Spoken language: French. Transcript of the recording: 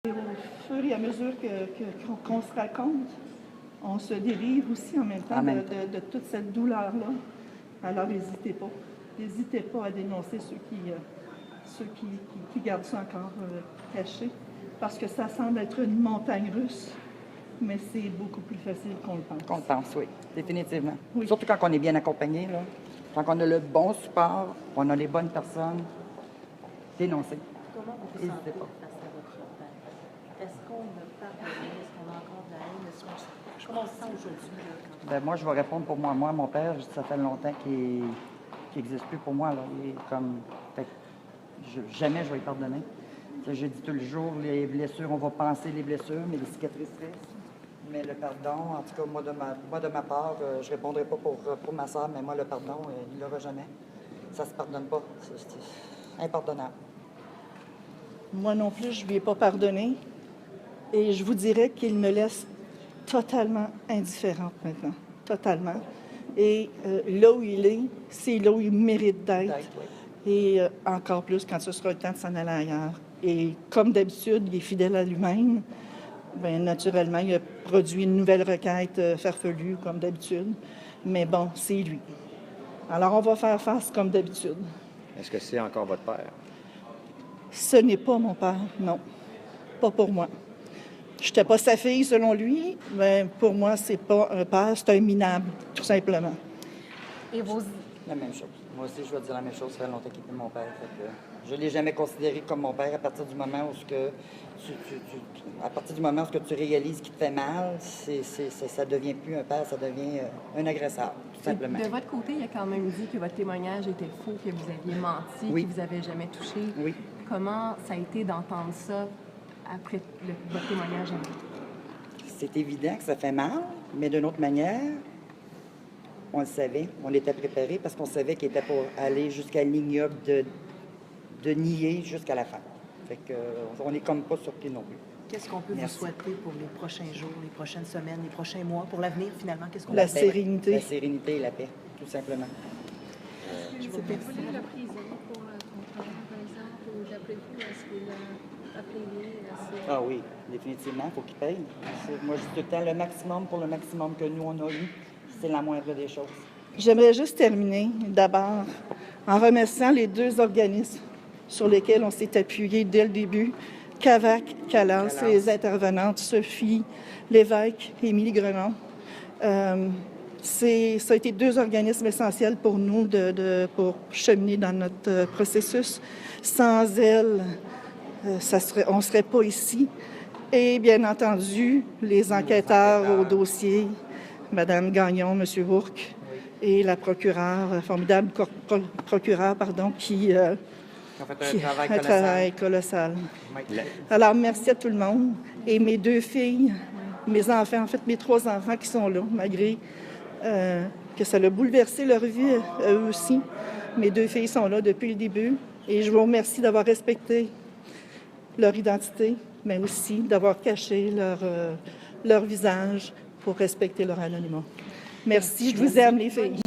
Et au fur et à mesure qu'on se raconte, on se délivre aussi en même temps de toute cette douleur-là. Alors, n'hésitez pas. N'hésitez pas à dénoncer ceux qui gardent ça encore caché, parce que ça semble être une montagne russe, mais c'est beaucoup plus facile qu'on le pense. Qu'on le pense, oui, définitivement. Oui. Surtout quand on est bien accompagné, là. Quand on a le bon support, on a les bonnes personnes. Dénoncer. Comment vous vous sentez face à votre père? Est-ce qu'on a pardonné? Est-ce qu'on a encore de la haine? Comment on se sent aujourd'hui? Ben, moi, je vais répondre pour moi. Moi, mon père, ça fait longtemps qu'il n'existe plus pour moi. Là. Il est comme... Fait que jamais je vais lui pardonner. Ça, je dis tous les jours, les blessures, on va penser les blessures, mais les cicatrices restent. Mais le pardon, en tout cas, moi, de ma part, je ne répondrai pas pour ma soeur, mais moi, le pardon, il ne l'aura jamais. Ça ne se pardonne pas. C'est impardonnable. Moi non plus, je ne lui ai pas pardonné. Et je vous dirais qu'il me laisse totalement indifférente maintenant. Totalement. Et là où il est, c'est là où il mérite d'être. Oui. Et encore plus quand ce sera le temps de s'en aller ailleurs. Et comme d'habitude, il est fidèle à lui-même. Bien, naturellement, il a produit une nouvelle requête farfelue, comme d'habitude. Mais bon, c'est lui. Alors, on va faire face comme d'habitude. Est-ce que c'est encore votre père? Ce n'est pas mon père, non. Pas pour moi. Je n'étais pas sa fille, selon lui, mais pour moi, c'est pas un père, c'est un minable, tout simplement. Et vos... La même chose. Moi aussi, je vais dire la même chose. Ça fait longtemps qu'il était mon père. Fait que je ne l'ai jamais considéré comme mon père à partir du moment où tu réalises qu'il te fait mal, ça ne devient plus un père, ça devient un agresseur, tout simplement. De votre côté, il a quand même dit que votre témoignage était faux, que vous aviez menti, Oui. que vous n'avez jamais touché. Oui. Comment ça a été d'entendre ça après votre témoignage à vous? C'est évident que ça fait mal, mais d'une autre manière, on le savait, on était préparé parce qu'on savait qu'il était pour aller jusqu'à l'ignoble de nier jusqu'à la fin. Fait que, on n'est comme pas surpris non plus. Qu'est-ce qu'on peut vous souhaiter pour les prochains jours, les prochaines semaines, les prochains mois, pour l'avenir, finalement? Qu'est-ce qu'on La sérénité. La sérénité et la paix, tout simplement. Est-ce que vous voulez la prison pour ton frère, par exemple, ou d'après-vous, est-ce qu'il a payé? Ah oui, définitivement, il faut qu'il paye. Moi, je dis tout le temps, le maximum pour le maximum que nous, on a eu, c'est la moindre des choses. J'aimerais juste terminer, d'abord, en remerciant les deux organismes sur lesquels on s'est appuyé dès le début, CAVAC, CALAS, et les intervenantes Sophie Lévesque et Émilie Grenon. Ça a été deux organismes essentiels pour nous pour cheminer dans notre processus. Sans elles, on ne serait pas ici. Et bien entendu, les enquêteurs au dossier, Mme Gagnon, M. Bourque et la procureure, formidable procureure, qui a fait un travail colossal. Alors, merci à tout le monde. Et mes deux filles, mes enfants, en fait, mes trois enfants qui sont là, malgré que ça a bouleversé leur vie, eux aussi. Mes deux filles sont là depuis le début. Et je vous remercie d'avoir respecté leur identité, mais aussi d'avoir caché leur visage pour respecter leur anonymat. Merci, je vous aime, les filles.